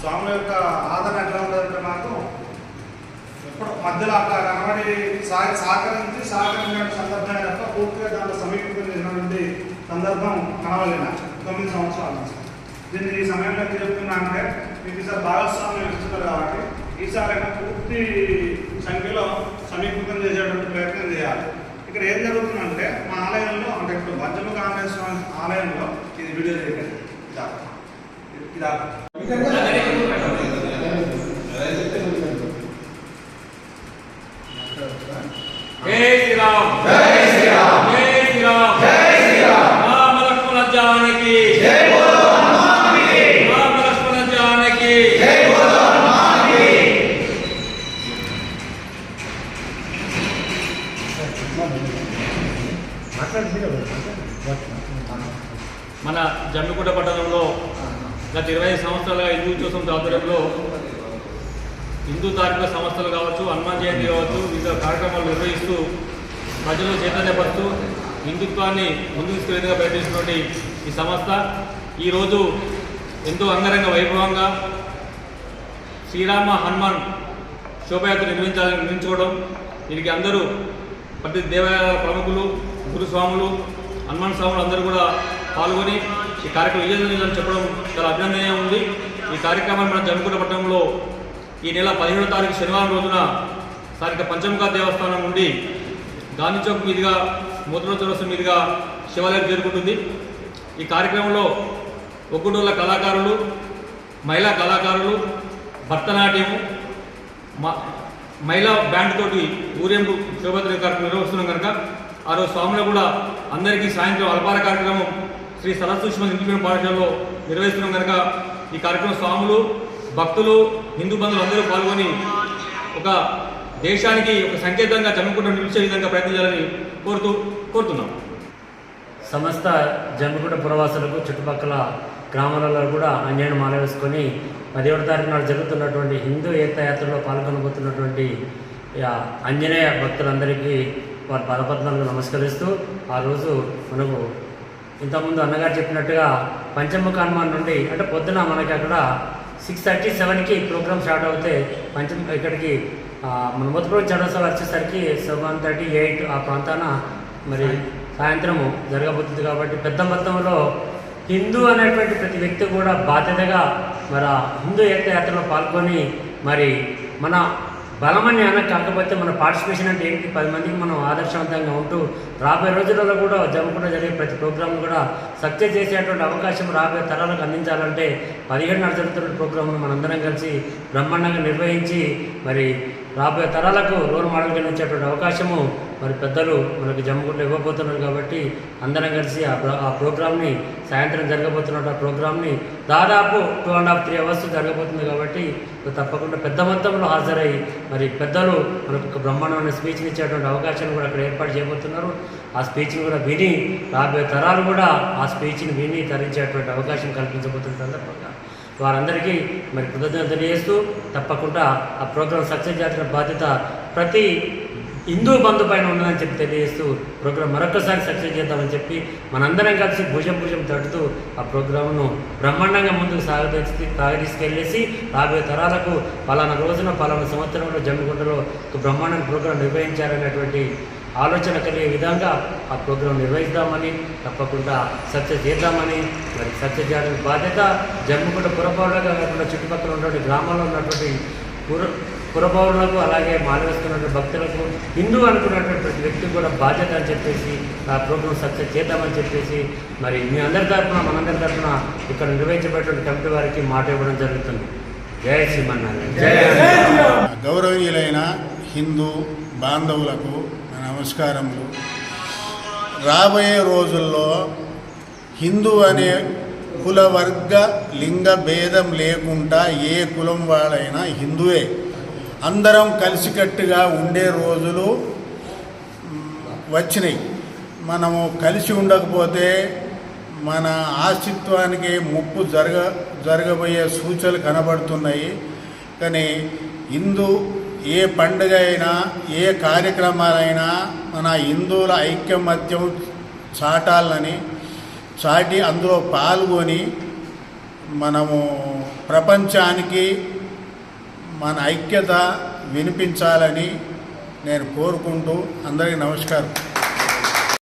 స్వాముల యొక్క ఆదరణ ఎట్లా ఉంటుందంటే మాకు ఎప్పుడు మధ్యలో అట్లా కనబడి సహకరించిన సందర్భాన్ని తప్ప పూర్తిగా దాంట్లో సమీకృతం చేసినటువంటి సందర్భం కనవలేన 9 సంవత్సరాలు. దీన్ని ఈ సమయంలో చెప్తున్నా అంటే మీకు ఈసారి భాగస్వామ్యం ఇస్తున్నారు కాబట్టి ఈసారైనా పూర్తి సంఖ్యలో సమీకృతం చేసేటువంటి ప్రయత్నం చేయాలి. ఇక్కడ ఏం జరుగుతుందంటే మా ఆలయంలో అంటే ఇప్పుడు పంచముఖ ఆంజనేయ స్వామి ఆలయంలో ఇది వీడియో చేయకండి జై శ్రీరామ్ జై శ్రీరామ్ జై శ్రీరామ్ జై శ్రీరామ్ రామ లక్ష్మణ జానకి జై బోలో హనుమానికి రామ లక్ష్మణ జానకి జై బోలో హనుమానికి. మన జమ్మికుంట పట్టణంలో గత 20 సంవత్సరాలుగా హిందూ ఉత్సవం ఆధ్వర్యంలో హిందూ ధార్మిక సంస్థలు కావచ్చు, హనుమాన్ జయంతి కావచ్చు, వివిధ కార్యక్రమాలు నిర్వహిస్తూ ప్రజలు చైతన్యపరుస్తూ హిందుత్వాన్ని ముందుకు తీసుకునేందుగా ప్రయత్నిస్తున్నటువంటి ఈ సంస్థ ఈరోజు ఎంతో అంగరంగ వైభవంగా శ్రీరామ హనుమాన్ శోభయాత్ర నిర్మించుకోవడం, దీనికి అందరూ ప్రతి దేవాలయాల ప్రముఖులు, గురుస్వాములు, హనుమాన్ స్వాములు అందరూ కూడా పాల్గొని ఈ కార్యక్రమం విజయవంతం చెప్పడం చాలా అభినందనీయంగా ఉంది. ఈ కార్యక్రమాన్ని మన జమ్మికుంట పట్టణంలో ఈ నెల 17వ తారీఖు శనివారం రోజున స్థానిక పంచముఖ దేవస్థానం నుండి గాంధీ చౌక్ మీదుగా మూత్ర చౌరస్తా మీదుగా శివాలయం చేరుకుంటుంది. ఈ కార్యక్రమంలో ఒగ్గుడోళ్ళ కళాకారులు, మహిళా కళాకారులు, భరతనాట్యము, మహిళా బ్యాండ్ తోటి ఊరేంపు శోభయాత్ర కార్యక్రమం నిర్వహిస్తున్నాం కనుక ఆ రోజు స్వాములు కూడా అందరికీ సాయంత్రం అల్పార కార్యక్రమం శ్రీ సరస్వతి ఇంగ్లీష్ పాఠశాలలో నిర్వహిస్తున్నాం కనుక ఈ కార్యక్రమం స్వాములు, భక్తులు, హిందూ బంధువులు అందరూ పాల్గొని ఒక దేశానికి ఒక సంకేతంగా జమ్మికుంట నిలిచే విధంగా ప్రయత్నించాలని కోరుతున్నాం. సమస్త జమ్మికుంట పురవాసులకు, చుట్టుపక్కల గ్రామాలలో కూడా ఆంజనేయుని మాల వేసుకొని 17వ తారీఖు నాడు జరుగుతున్నటువంటి హిందూ ఏకయాత్రలో పాల్గొనబోతున్నటువంటి ఆంజనేయ భక్తులందరికీ వారి పదపద్మాలకు నమస్కరిస్తూ ఆ రోజు మనకు ఇంతకుముందు అన్నగారు చెప్పినట్టుగా పంచముఖ హనుమాన్ నుండి అంటే పొద్దున మనకి అక్కడ 6:37కి ప్రోగ్రామ్ స్టార్ట్ అవుతే ఇక్కడికి మన మొదటి చౌరస్తాలో వచ్చేసరికి 7:38 ఆ ప్రాంతాన మరి సాయంత్రము జరగబోతుంది. కాబట్టి పెద్ద మొత్తంలో హిందూ అనేటువంటి ప్రతి వ్యక్తి కూడా బాధ్యతగా మరి హిందూ ఏకయాత్రలో పాల్గొని మరి మన బలమని కాకపోతే మన పార్టిసిపేషన్ అంటే ఏంటి, 10 మందికి మనం ఆదర్శవంతంగా ఉంటూ రాబోయే రోజులలో కూడా జమ్మికుంట జరిగే ప్రతి ప్రోగ్రాం కూడా సక్సెస్ చేసేటువంటి అవకాశం రాబోయే తరాలకు అందించాలంటే 17 నాడు జరుగుతున్న ప్రోగ్రాంను మనందరం కలిసి బ్రహ్మాండంగా నిర్వహించి మరి రాబోయే తరాలకు రోల్ మోడల్గా ఇచ్చేటువంటి అవకాశము మరి పెద్దలు మనకు జమ్మికుంట ఇవ్వబోతున్నారు. కాబట్టి అందరం కలిసి ఆ ప్రోగ్రామ్ని సాయంత్రం జరగబోతున్న ఆ ప్రోగ్రామ్ని దాదాపు 2.5-3 అవర్స్ జరగబోతుంది. కాబట్టి తప్పకుండా పెద్ద మొత్తంలో హాజరై మరి పెద్దలు మనకు ఒక బ్రహ్మాండమైన స్పీచ్ని ఇచ్చేటువంటి అవకాశాన్ని కూడా అక్కడ ఏర్పాటు చేయబోతున్నారు. ఆ స్పీచ్ని కూడా విని రాబోయే తరాలు కూడా ఆ స్పీచ్ని విని తరించేటువంటి అవకాశం కల్పించబోతున్న సందర్భంగా వారందరికీ మరి కృతజ్ఞతలు తెలియజేస్తూ తప్పకుండా ఆ ప్రోగ్రాం సక్సెస్ చేసిన బాధ్యత ప్రతి హిందూ బంధు పైన ఉన్నదని చెప్పి తెలియజేస్తూ ప్రోగ్రాం మరొకసారి సక్సెస్ చేద్దామని చెప్పి మనందరం కలిసి భుజం తడుతూ ఆ ప్రోగ్రాంను బ్రహ్మాండంగా ముందుకు తీసుకెళ్ళేసి రాబోయే తరాలకు పలానా రోజున పలానా సంవత్సరంలో జమ్మికుంటలో ఒక బ్రహ్మాండమైన ప్రోగ్రాం నిర్వహించాలనేటువంటి ఆలోచన కలిగే విధంగా ఆ ప్రోగ్రాం నిర్వహిద్దామని తప్పకుండా సక్సెస్ చేద్దామని మరి సక్సెస్ చేయడానికి బాధ్యత జమ్మికుంట పురపౌరులుగా కాకుండా చుట్టుపక్కల ఉన్నటువంటి గ్రామాల్లో ఉన్నటువంటి పురపౌరులకు అలాగే మాల వేసుకున్నటువంటి భక్తులకు హిందూ అనుకున్నటువంటి ప్రతి వ్యక్తికి కూడా బాధ్యత అని చెప్పేసి ఆ ప్రోగ్రాం సక్సెస్ చేద్దామని చెప్పేసి మరి మీ అందరి తరఫున మనందరి తరఫున ఇక్కడ నిర్వహించబడినటువంటి కమిటీ వారికి మాట ఇవ్వడం జరుగుతుంది. జై శ్రీమన్నారాయణ. గౌరవనీయులైన హిందూ బాంధవులకు నమస్కారములు. రాబోయే రోజుల్లో హిందూ అనే కుల వర్గ లింగ భేదం లేకుండా ఏ కులం వాళ్ళైనా హిందువే, అందరం కలిసికట్టుగా ఉండే రోజులు వచ్చినాయి. మనము కలిసి ఉండకపోతే మన అస్తిత్వానికి ముప్పు జరగబోయే సూచనలు కనబడుతున్నాయి. కానీ హిందూ ఏ పండుగ అయినా ఏ కార్యక్రమాలైనా మన హిందువుల ఐక్యమత్యం చాటాలని చాటి అందులో పాల్గొని మనము ప్రపంచానికి మన ఐక్యత వినిపించాలని నేను కోరుకుంటూ అందరికీ నమస్కారం.